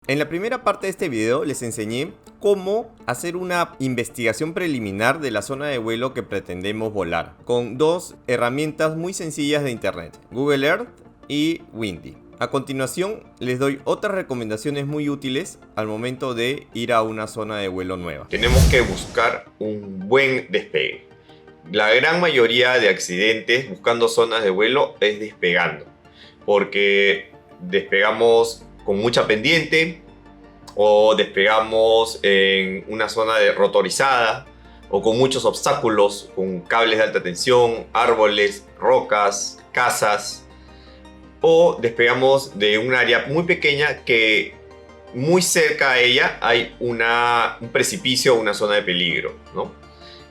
En la primera parte de este video les enseñé cómo hacer una investigación preliminar de la zona de vuelo que pretendemos volar, con dos herramientas muy sencillas de internet, Google Earth y Windy. A continuación les doy otras recomendaciones muy útiles al momento de ir a una zona de vuelo nueva. Tenemos que buscar un buen despegue. La gran mayoría de accidentes buscando zonas de vuelo es despegando, porque despegamos con mucha pendiente o despegamos en una zona rotorizada o con muchos obstáculos, con cables de alta tensión, árboles, rocas, casas, o despegamos de un área muy pequeña que muy cerca a ella hay un precipicio o una zona de peligro, ¿no?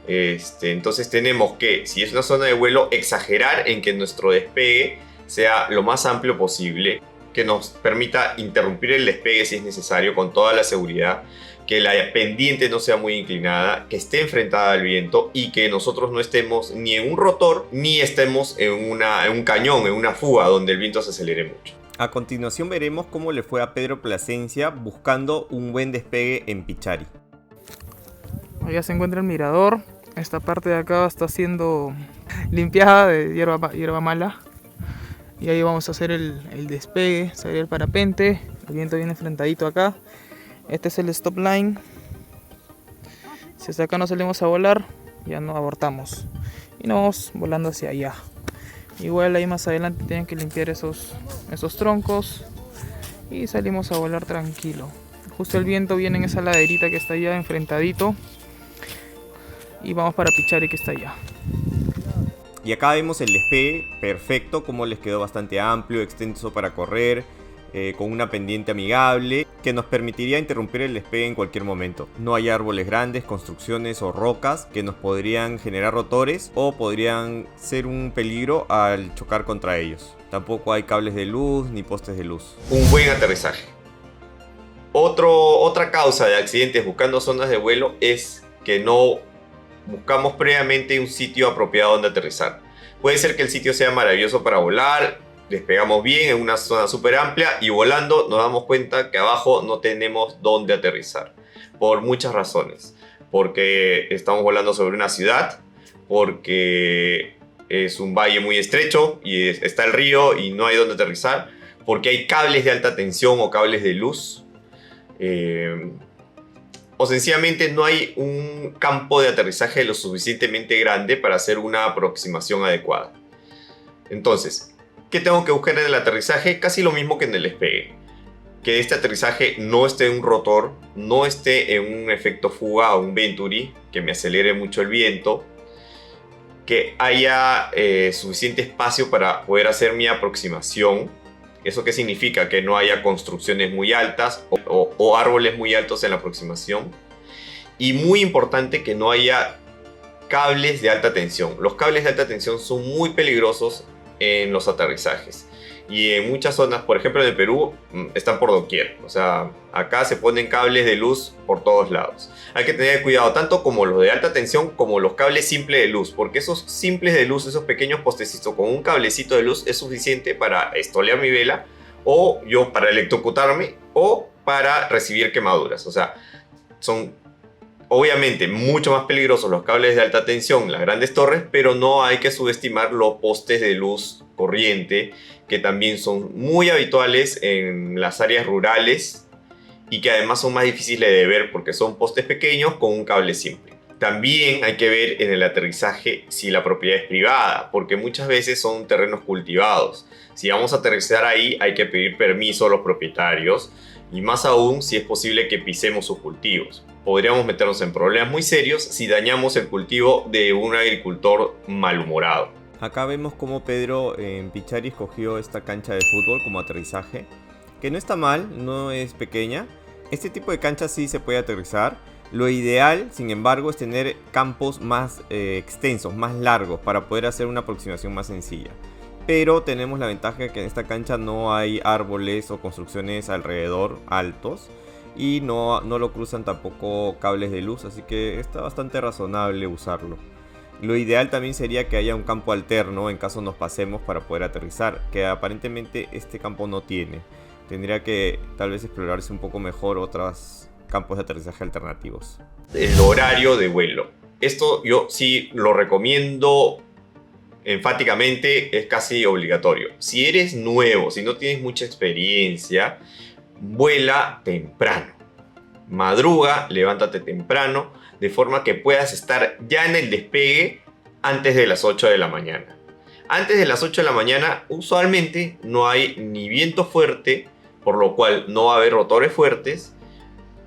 Entonces tenemos que, si es una zona de vuelo, exagerar en que nuestro despegue sea lo más amplio posible, que nos permita interrumpir el despegue si es necesario con toda la seguridad, que la pendiente no sea muy inclinada, que esté enfrentada al viento y que nosotros no estemos ni en un rotor ni estemos en un cañón, en una fuga donde el viento se acelere mucho. A continuación veremos cómo le fue a Pedro Plasencia buscando un buen despegue en Pichari. Allá se encuentra el mirador. Esta parte de acá está siendo limpiada de hierba mala. Y ahí vamos a hacer el despegue, salir el parapente. El viento viene enfrentadito acá. Este es el stop line. Si hasta acá no salimos a volar, ya no abortamos. Y nos vamos volando hacia allá. Igual ahí más adelante tienen que limpiar esos troncos. Y salimos a volar tranquilo. Justo el viento viene en esa laderita que está allá enfrentadito. Y vamos para Pichari, que está allá. Y acá vemos el despegue perfecto, como les quedó bastante amplio, extenso para correr, con una pendiente amigable que nos permitiría interrumpir el despegue en cualquier momento. No hay árboles grandes, construcciones o rocas que nos podrían generar rotores o podrían ser un peligro al chocar contra ellos. Tampoco hay cables de luz ni postes de luz. Un buen aterrizaje. Otra causa de accidentes buscando zonas de vuelo es que no buscamos previamente un sitio apropiado donde aterrizar. Puede ser que el sitio sea maravilloso para volar, despegamos bien en una zona súper amplia y volando nos damos cuenta que abajo no tenemos dónde aterrizar. Por muchas razones. Porque estamos volando sobre una ciudad, porque es un valle muy estrecho y está el río y no hay dónde aterrizar, porque hay cables de alta tensión o cables de luz. O sencillamente no hay un campo de aterrizaje lo suficientemente grande para hacer una aproximación adecuada. Entonces, ¿qué tengo que buscar en el aterrizaje? Casi lo mismo que en el despegue. Que este aterrizaje no esté en un rotor, no esté en un efecto fuga o un venturi, que me acelere mucho el viento, que haya suficiente espacio para poder hacer mi aproximación. ¿Eso qué significa? Que no haya construcciones muy altas o árboles muy altos en la aproximación. Y muy importante, que no haya cables de alta tensión. Los cables de alta tensión son muy peligrosos en los aterrizajes. Y en muchas zonas, por ejemplo en el Perú, están por doquier. O sea, acá se ponen cables de luz por todos lados. Hay que tener cuidado tanto como los de alta tensión como los cables simples de luz. Porque esos simples de luz, esos pequeños postecitos con un cablecito de luz es suficiente para estolear mi vela, o yo para electrocutarme, o para recibir quemaduras. O sea, son obviamente mucho más peligrosos los cables de alta tensión, las grandes torres, pero no hay que subestimar los postes de luz corriente, que también son muy habituales en las áreas rurales y que además son más difíciles de ver porque son postes pequeños con un cable simple. También hay que ver en el aterrizaje si la propiedad es privada, porque muchas veces son terrenos cultivados. Si vamos a aterrizar ahí, hay que pedir permiso a los propietarios, y más aún si es posible que pisemos sus cultivos. Podríamos meternos en problemas muy serios si dañamos el cultivo de un agricultor malhumorado. Acá vemos cómo Pedro en Pichari escogió esta cancha de fútbol como aterrizaje, que no está mal, no es pequeña. Este tipo de cancha sí se puede aterrizar. Lo ideal, sin embargo, es tener campos más extensos, más largos, para poder hacer una aproximación más sencilla. Pero tenemos la ventaja que en esta cancha no hay árboles o construcciones alrededor altos, y no lo cruzan tampoco cables de luz, así que está bastante razonable usarlo. Lo ideal también sería que haya un campo alterno en caso nos pasemos para poder aterrizar, que aparentemente este campo no tiene. Tendría que tal vez explorarse un poco mejor otros campos de aterrizaje alternativos. El horario de vuelo. Esto yo sí lo recomiendo enfáticamente, es casi obligatorio. Si eres nuevo, si no tienes mucha experiencia, vuela temprano. Madruga, levántate temprano, de forma que puedas estar ya en el despegue antes de las 8 de la mañana. Antes de las 8 de la mañana, usualmente no hay ni viento fuerte, por lo cual no va a haber rotores fuertes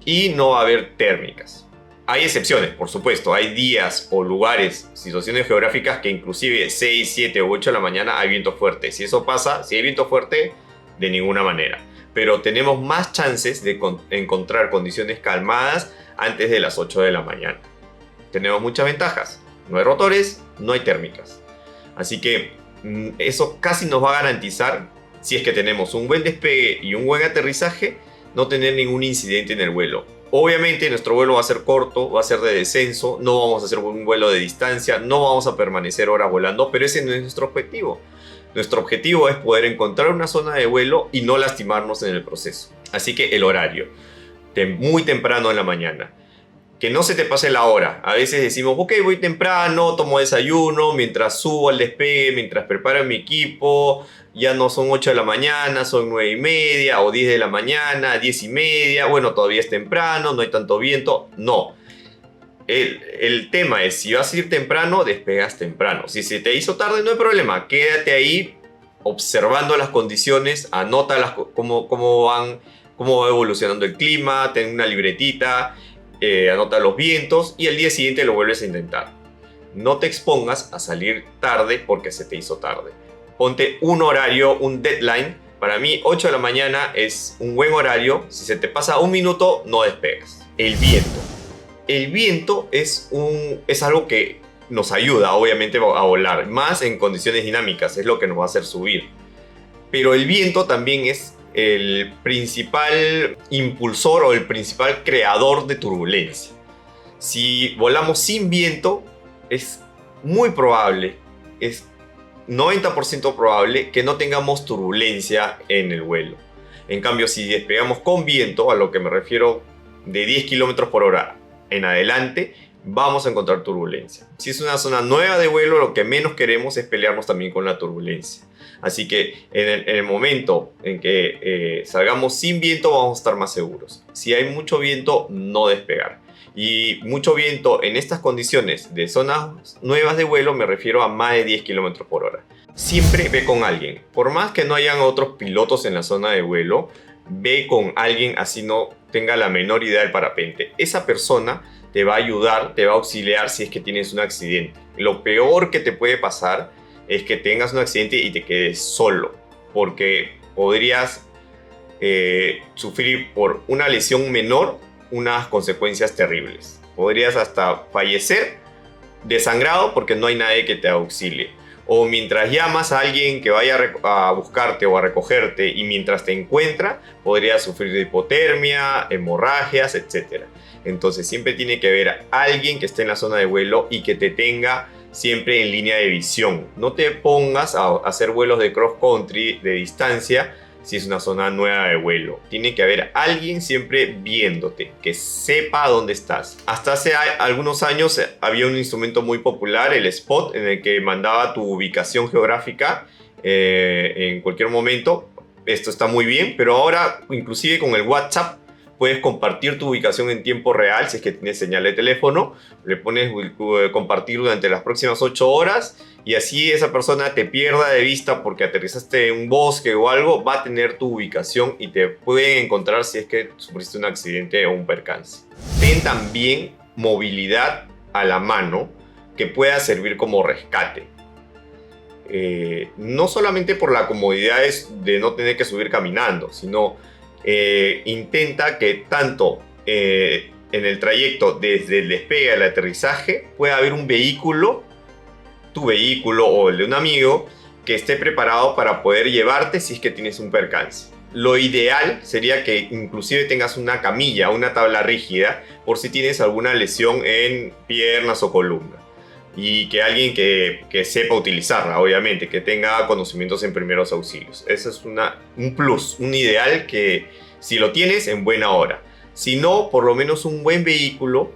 y no va a haber térmicas. Hay excepciones, por supuesto. Hay días o lugares, situaciones geográficas que inclusive 6, 7 o 8 de la mañana hay viento fuerte. Si eso pasa, si hay viento fuerte, de ninguna manera. Pero tenemos más chances de encontrar condiciones calmadas antes de las 8 de la mañana. Tenemos muchas ventajas. No hay rotores, no hay térmicas. Así que eso casi nos va a garantizar, si es que tenemos un buen despegue y un buen aterrizaje, no tener ningún incidente en el vuelo. Obviamente nuestro vuelo va a ser corto, va a ser de descenso, no vamos a hacer un vuelo de distancia, no vamos a permanecer horas volando, pero ese no es nuestro objetivo. Nuestro objetivo es poder encontrar una zona de vuelo y no lastimarnos en el proceso. Así que el horario, muy temprano en la mañana. Que no se te pase la hora. A veces decimos, ok, voy temprano, tomo desayuno, mientras subo al despegue, mientras preparo mi equipo, ya no son 8 de la mañana, son 9:30 o 10 de la mañana, 10:30, bueno, todavía es temprano, no hay tanto viento. No. El tema es, si vas a ir temprano, despegas temprano. Si se te hizo tarde, no hay problema. Quédate ahí observando las condiciones, anota cómo va evolucionando el clima, ten una libretita, anota los vientos y el día siguiente lo vuelves a intentar. No te expongas a salir tarde porque se te hizo tarde. Ponte un horario, un deadline. Para mí 8 de la mañana es un buen horario. Si se te pasa un minuto, no despegas. El viento. El viento es algo que nos ayuda obviamente a volar, más en condiciones dinámicas, es lo que nos va a hacer subir. Pero el viento también es el principal impulsor o el principal creador de turbulencia. Si volamos sin viento, es muy probable, es 90% probable que no tengamos turbulencia en el vuelo. En cambio, si despegamos con viento, a lo que me refiero de 10 km por hora en adelante, vamos a encontrar turbulencia. Si es una zona nueva de vuelo, lo que menos queremos es pelearnos también con la turbulencia. Así que en el momento en que salgamos sin viento, vamos a estar más seguros. Si hay mucho viento, no despegar. Y mucho viento en estas condiciones de zonas nuevas de vuelo, me refiero a más de 10 km por hora. Siempre ve con alguien. Por más que no hayan otros pilotos en la zona de vuelo, ve con alguien, así no tenga la menor idea del parapente. Esa persona te va a ayudar, te va a auxiliar si es que tienes un accidente. Lo peor que te puede pasar es que tengas un accidente y te quedes solo, porque podrías sufrir por una lesión menor unas consecuencias terribles. Podrías hasta fallecer desangrado porque no hay nadie que te auxilie. O mientras llamas a alguien que vaya a buscarte o a recogerte y mientras te encuentra, podrías sufrir de hipotermia, hemorragias, etc. Entonces siempre tiene que haber alguien que esté en la zona de vuelo y que te tenga siempre en línea de visión. No te pongas a hacer vuelos de cross country de distancia si es una zona nueva de vuelo. Tiene que haber alguien siempre viéndote, que sepa dónde estás. Hasta hace algunos años había un instrumento muy popular, el Spot, en el que mandaba tu ubicación geográfica en cualquier momento. Esto está muy bien, pero ahora inclusive con el WhatsApp puedes compartir tu ubicación en tiempo real. Si es que tienes señal de teléfono, le pones compartir durante las próximas 8 horas y así esa persona te pierda de vista porque aterrizaste en un bosque o algo, va a tener tu ubicación y te pueden encontrar si es que sufriste un accidente o un percance. Ten también movilidad a la mano que pueda servir como rescate. No solamente por la comodidad de no tener que subir caminando, sino intenta que tanto en el trayecto desde el despegue al aterrizaje pueda haber un vehículo, tu vehículo o el de un amigo, que esté preparado para poder llevarte si es que tienes un percance. Lo ideal sería que inclusive tengas una camilla, una tabla rígida, por si tienes alguna lesión en piernas o columna. y que alguien que sepa utilizarla, obviamente, que tenga conocimientos en primeros auxilios. Ese es un plus, un ideal que si lo tienes, en buena hora. Si no, por lo menos un buen vehículo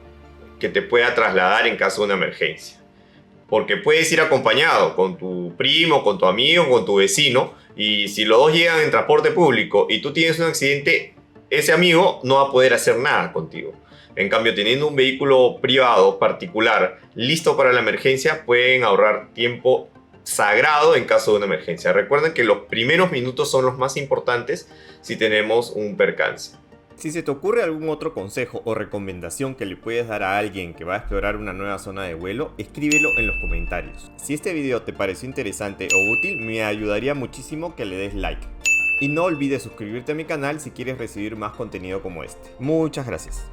que te pueda trasladar en caso de una emergencia. Porque puedes ir acompañado con tu primo, con tu amigo, con tu vecino, y si los dos llegan en transporte público y tú tienes un accidente, ese amigo no va a poder hacer nada contigo. En cambio, teniendo un vehículo privado, particular, listo para la emergencia, pueden ahorrar tiempo sagrado en caso de una emergencia. Recuerden que los primeros minutos son los más importantes si tenemos un percance. Si se te ocurre algún otro consejo o recomendación que le puedes dar a alguien que va a explorar una nueva zona de vuelo, escríbelo en los comentarios. Si este video te pareció interesante o útil, me ayudaría muchísimo que le des like. Y no olvides suscribirte a mi canal si quieres recibir más contenido como este. Muchas gracias.